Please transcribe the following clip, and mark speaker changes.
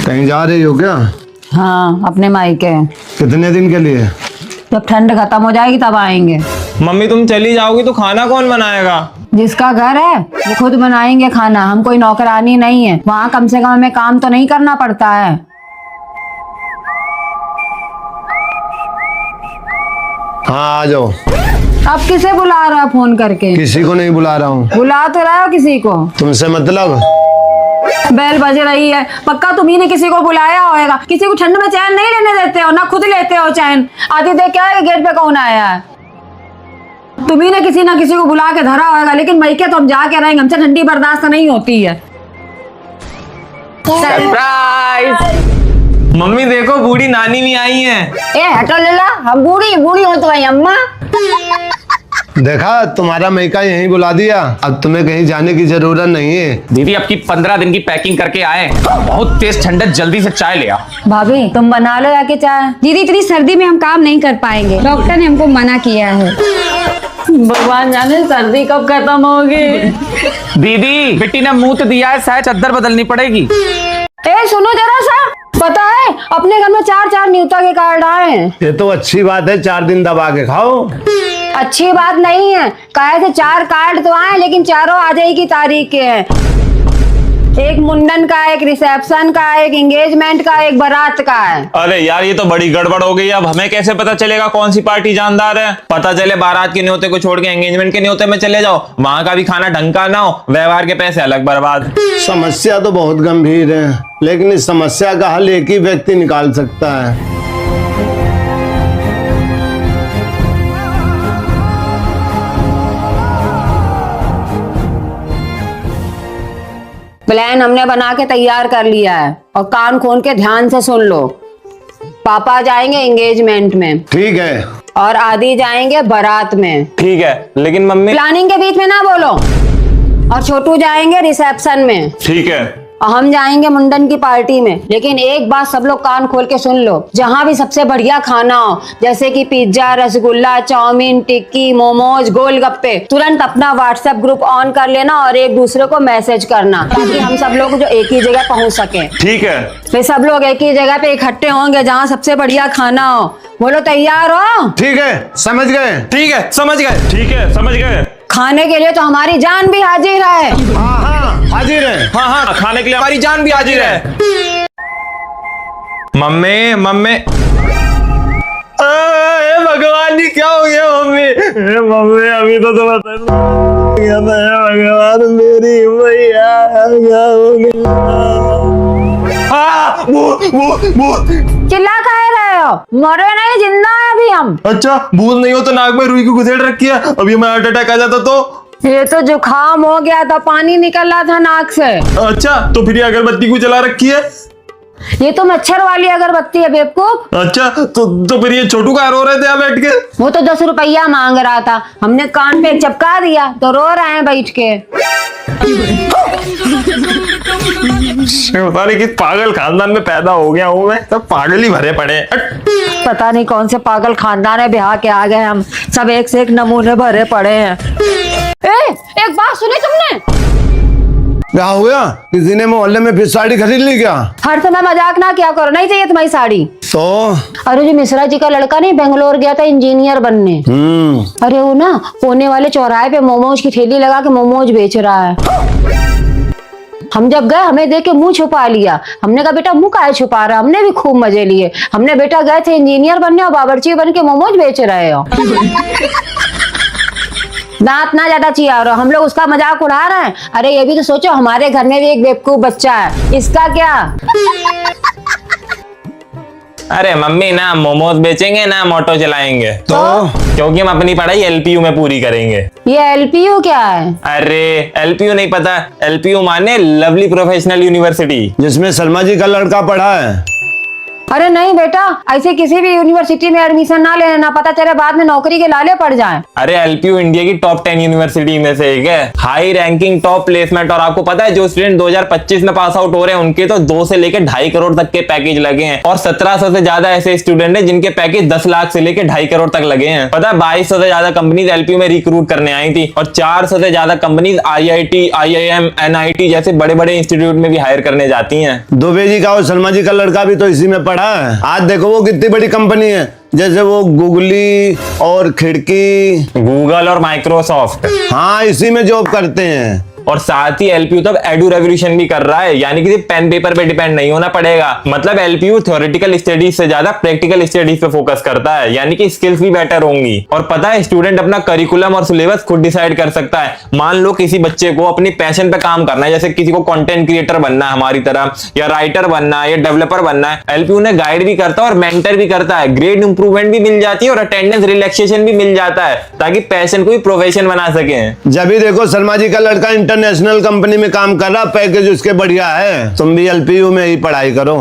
Speaker 1: कहीं जा रही हो क्या?
Speaker 2: हाँ, अपने मायके।
Speaker 1: कितने दिन के लिए?
Speaker 2: जब ठंड खत्म हो जाएगी तब आएंगे।
Speaker 3: मम्मी तुम चली जाओगी तो खाना कौन बनाएगा?
Speaker 2: जिसका घर है वो खुद बनाएंगे खाना, हम कोई नौकरानी नहीं है। वहाँ कम से कम हमें काम तो नहीं करना पड़ता है।
Speaker 1: हाँ आ जाओ।
Speaker 2: अब किसे बुला रहा है फोन करके?
Speaker 1: किसी को नहीं बुला रहा हूँ।
Speaker 2: बुला तो रहा हो किसी को।
Speaker 1: तुमसे मतलब?
Speaker 2: बेल बज रही है, पक्का तुम्ही ने किसी को बुलाया होगा। किसी को ठंड में चैन नहीं लेने देते हो ना, खुद लेते हो चैन। आती देख क्या है गेट पे कौन आया है। तुम्ही ने किसी ना किसी को बुला के धरा होगा, लेकिन मैके तो हम जाके रहेंगे, हमसे ठंडी बर्दाश्त नहीं होती है।
Speaker 3: सरप्राइज! मम्मी देखो बूढ़ी नानी भी आई है।
Speaker 2: ए हटो लेला, हम बूढ़ी बूढ़ी हो तो भाई अम्मा।
Speaker 1: देखा, तुम्हारा मैका यहीं बुला दिया। अब तुम्हें कहीं जाने की जरूरत नहीं है।
Speaker 3: दीदी आपकी 15 दिन की पैकिंग करके आए, बहुत तेज ठंड है, जल्दी से चाय ले आ।
Speaker 2: भाभी तुम बना लो जाके चाय।
Speaker 4: दीदी इतनी सर्दी में हम काम नहीं कर पाएंगे, डॉक्टर ने हमको मना किया है।
Speaker 2: भगवान जाने सर्दी कब खत्म होगी।
Speaker 3: दीदी बेटी ने मुंह तो दिया है, शायद चादर बदलनी पड़ेगी।
Speaker 2: ए सुनो जरा सा, पता है अपने घर में 4 न्यूता के कार्ड आए हैं।
Speaker 1: ये तो अच्छी बात है, 4 दिन दबा के खाओ।
Speaker 2: अच्छी बात नहीं है, कहे थे 4 कार्ड तो आए, लेकिन चारों आज ही की तारीख के हैं। एक मुंडन का, एक रिसेप्शन का, एक एंगेजमेंट का, एक बारात का है।
Speaker 3: अरे यार ये तो बड़ी गड़बड़ हो गई। अब हमें कैसे पता चलेगा कौन सी पार्टी जानदार है? पता चले बारात के न्योते को छोड़ के एंगेजमेंट के न्योते में चले जाओ, वहां का भी खाना ढंग का ना हो, व्यवहार के पैसे अलग बर्बाद।
Speaker 1: समस्या तो बहुत गंभीर है, लेकिन इस समस्या का हल एक ही व्यक्ति निकाल सकता है।
Speaker 2: प्लान हमने बना के तैयार कर लिया है, और कान खोल के ध्यान से सुन लो। पापा जाएंगे एंगेजमेंट में,
Speaker 1: ठीक है।
Speaker 2: और आदि जाएंगे बारात में।
Speaker 3: ठीक है, लेकिन मम्मी।
Speaker 2: प्लानिंग के बीच में ना बोलो। और छोटू जाएंगे रिसेप्शन में।
Speaker 3: ठीक है।
Speaker 2: और हम जाएंगे मुंडन की पार्टी में। लेकिन एक बात सब लोग कान खोल के सुन लो, जहाँ भी सबसे बढ़िया खाना हो, जैसे कि पिज्जा, रसगुल्ला, चाउमीन, टिक्की, मोमोज, गोलगप्पे, तुरंत अपना व्हाट्सएप ग्रुप ऑन कर लेना और एक दूसरे को मैसेज करना, ताकि हम सब लोग जो एक ही जगह पहुँच सके।
Speaker 3: ठीक है।
Speaker 2: फिर सब लोग एक ही जगह पे इकट्ठे होंगे जहाँ सबसे बढ़िया खाना हो। बोलो तैयार हो?
Speaker 1: ठीक है, समझ गए।
Speaker 3: ठीक है, समझ गए। ठीक है, समझ गए।
Speaker 2: खाने के लिए तो हमारी जान भी हाजिर है।
Speaker 1: हाँ हाँ हाजिर है।
Speaker 3: हाँ हाँ, खाने के लिए हमारी जान भी हाजिर है। मम्मी मम्मी, भगवान जी क्या हो गया मम्मी? मम्मी अभी तो बता भगवान, मेरी मैया क्या हो गया? भूत।
Speaker 2: चिल्ला काहे रहे हो? मरे नहीं, जिंदा है अभी हम।
Speaker 3: अच्छा, भूत नहीं हो तो नाक में रुई की घुसेड़ रखी है, अभी हमें हार्ट अटैक आ जाता तो?
Speaker 2: ये तो जुकाम हो गया था, पानी निकल रहा था नाक से।
Speaker 3: अच्छा, तो फिर ये अगरबत्ती क्यों जला रखी है?
Speaker 2: ये तो मच्छर वाली अगरबत्ती है बेवकूफ।
Speaker 3: अच्छा, तो फिर ये छोटू का रो रहे थे यहाँ बैठ के?
Speaker 2: वो तो 10 रुपया मांग रहा था, हमने कान पे एक चपका दिया तो रो रहे हैं बैठ के।
Speaker 3: पता नहीं किस पागल खानदान में पैदा हो गया हूँ मैं, सब पागल ही भरे पड़े हैं।
Speaker 2: पता नहीं कौन से पागल खानदान है, ब्याह के आ गए हम, सब एक से एक नमूने भरे पड़े हैं। एक बात सुनी तुमने?
Speaker 1: क्या हो गया? किसी ने मोहल्ले में फिर साड़ी खरीद ली क्या?
Speaker 2: हर समय मजाक ना किया करो, नहीं चाहिए तुम्हारी साड़ी।
Speaker 1: तो
Speaker 2: अरे जो मिश्रा जी का लड़का नहीं बेंगलोर गया था इंजीनियर बनने, अरे वो ना कोने वाले चौराहे पे मोमोज की ठेली लगा के मोमोज बेच रहा है। हम जब गए हमें देख के मुंह छुपा लिया। हमने कहा बेटा मुंह काहे छुपा रहा? हमने भी खूब मजे लिए। हमने बेटा गए थे इंजीनियर बनने और बावर्ची बन के मोमोज बेच रहे हो। दांत ना ज्यादा चिया रहो, हम लोग उसका मजाक उड़ा रहे हैं। अरे ये भी तो सोचो, हमारे घर में भी एक बेवकूफ बच्चा है, इसका क्या?
Speaker 3: अरे मम्मी ना मोमोज बेचेंगे ना मोटो चलाएंगे,
Speaker 1: तो
Speaker 3: क्योंकि हम अपनी पढ़ाई एलपीयू में पूरी करेंगे।
Speaker 2: ये एलपीयू क्या है?
Speaker 3: अरे एलपीयू नहीं पता? एलपीयू माने लवली प्रोफेशनल यूनिवर्सिटी,
Speaker 1: जिसमें सलमा जी का लड़का पढ़ा है।
Speaker 2: अरे नहीं बेटा, ऐसे किसी भी यूनिवर्सिटी में एडमिशन ना लेना, पता चले बाद में नौकरी के लाले पड़ जाएं।
Speaker 3: अरे एलपीयू इंडिया की टॉप 10 यूनिवर्सिटी में से एक है, हाई रैंकिंग टॉप प्लेसमेंट। और आपको पता है जो स्टूडेंट 2025 में पास आउट हो रहे हैं उनके तो 2 से लेकर 2.5 करोड़ तक के पैकेज लगे हैं, और 1700 से ज्यादा ऐसे स्टूडेंट हैं जिनके पैकेज 10 लाख से लेकर 2.5 करोड़ तक लगे हैं। पता है 2200 से ज्यादा कंपनीज एलपीयू में रिक्रूट करने आई थी, और 400 से ज्यादा कंपनीज आईआईटी, आईआईएम, एनआईटी जैसे बड़े बड़े इंस्टीट्यूट में भी हायर करने जाती हैं।
Speaker 1: दुबे जी का और शर्मा जी का लड़का भी तो इसी में पढ़ा है। आज देखो वो कितनी बड़ी कंपनी है, जैसे वो गूगली और खिड़की,
Speaker 3: गूगल और माइक्रोसॉफ्ट,
Speaker 1: हाँ इसी में जॉब करते हैं।
Speaker 3: और साथ ही एलपीयू तब एडू रेवोल्यूशन भी कर रहा है, यानी कि पेन पेपर पे डिपेंड नहीं होना पड़ेगा। मतलब एलपीयू थ्योरेटिकल स्टडीज से ज्यादा प्रैक्टिकल स्टडीज पे फोकस करता है, यानी कि स्किल्स भी बेटर होंगी। और पता है स्टूडेंट अपना करिकुलम और सिलेबस खुद डिसाइड कर सकता है। मान लो किसी बच्चे को अपनी पैशन पे काम करना है, जैसे किसी को कंटेंट क्रिएटर बनना है हमारी तरह, या राइटर बनना है, या डेवलपर बनना है, एलपीयू ने गाइड भी करता है और मेंटर भी करता है। ग्रेड इंप्रूवमेंट भी मिल जाती है और अटेंडेंस रिलैक्सेशन भी मिल जाता है, ताकि पैशन को भी प्रोफेशन बना सके।
Speaker 1: जब भी देखो शर्मा जी का लड़का इंटरनेशनल कंपनी में काम कर रहा, पैकेज उसके बढ़िया है। तुम भी एलपीयू में ही पढ़ाई करो।